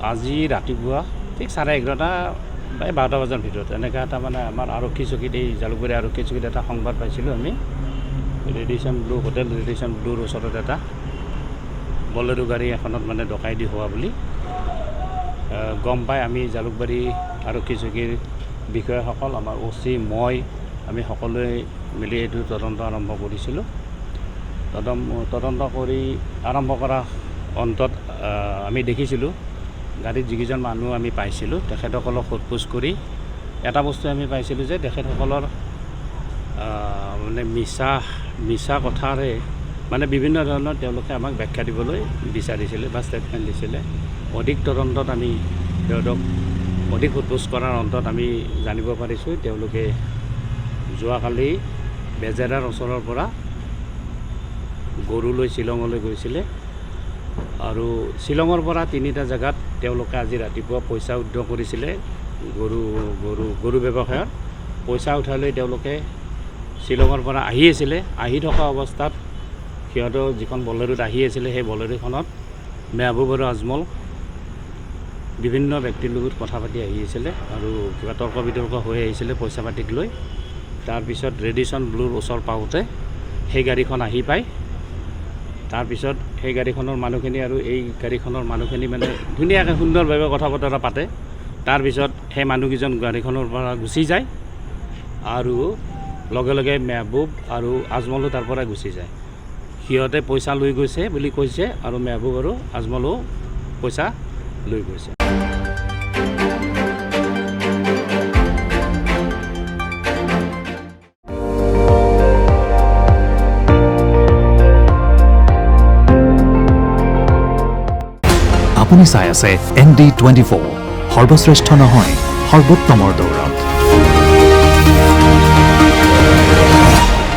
আজি ৰাতিপুৱা ঠিক 11:30 বা 12টা বজাৰ ভিতৰত এনেকুৱা এটা মানে আমাৰ আৰক্ষী চকীত এই জালুকবাৰী আৰক্ষী চকীত এটা সংবাদ পাইছিলোঁ আমি ৰেডিশ্যন ব্লু হোটেল ৰেডিশ্যন ব্লুৰ ওচৰত এটা বলেৰো গাড়ী এখনত মানে ডকাইতি হোৱা বুলি গম পাই আমি জালুকবাৰী আৰক্ষী চকীৰ বিষয়াসকল আমাৰ OC মই আমি সকলোৱে মিলি এইটো তদন্ত আৰম্ভ কৰিছিলোঁ। তদন্ত কৰি আৰম্ভ কৰা অন্তত আমি দেখিছিলোঁ গাড়ীত যিকেইজন মানুহ আমি পাইছিলোঁ তেখেতসকলক সোধপোছ কৰি এটা বস্তু আমি পাইছিলোঁ যে তেখেতসকলৰ মানে মিছা কথাৰে মানে বিভিন্ন ধৰণৰ তেওঁলোকে আমাক ব্যাখ্যা দিবলৈ বিচাৰিছিলে বা ষ্টেটমেণ্ট দিছিলে। অধিক তদন্তত আমি তেওঁলোকক অধিক সোধপোছ কৰাৰ অন্তত আমি জানিব পাৰিছোঁ তেওঁলোকে যোৱাকালি বেজেৰাৰ ওচৰৰ পৰা গৰু লৈ শ্বিলঙলৈ গৈছিলে আৰু শ্বিলঙৰ পৰা 3টা জেগাত তেওঁলোকে আজি ৰাতিপুৱা পইচা উদ্ধাৰ কৰিছিলে গৰু ব্যৱসায়ত পইচা উঠাই লৈ তেওঁলোকে শ্বিলঙৰ পৰা আহি আছিলে। আহি থকা অৱস্থাত সিহঁতৰ যিখন বলেৰোত আহি আছিলে সেই বলেৰোখনত মেহবুব আৰু আজমল বিভিন্ন ব্যক্তিৰ লগত কথা পাতি আহি আছিলে আৰু কিবা তৰ্ক বিতৰ্ক হৈ আহিছিলে পইচা পাতিক লৈ। তাৰপিছত ৰেডিশ্যন ব্লুৰ ওচৰ পাওঁতে সেই গাড়ীখন আহি পায়। তাৰপিছত সেই গাড়ীখনৰ মানুহখিনি আৰু এই গাড়ীখনৰ মানুহখিনি মানে ধুনীয়াকৈ সুন্দৰভাৱে কথা বতৰা পাতে। তাৰপিছত সেই মানুহকেইজন গাড়ীখনৰ পৰা গুচি যায় আৰু লগে লগে মেহবুব আৰু আজমলো তাৰ পৰা গুচি যায়। সিহঁতে পইচা লৈ গৈছে বুলি কৈছে আৰু মেহবুব আৰু আজমলো পইচা লৈ গৈছে। আপুনি চাই আছে ND24 সৰ্বশ্ৰেষ্ঠ নহয় সৰ্বোত্তমৰ দৌৰ।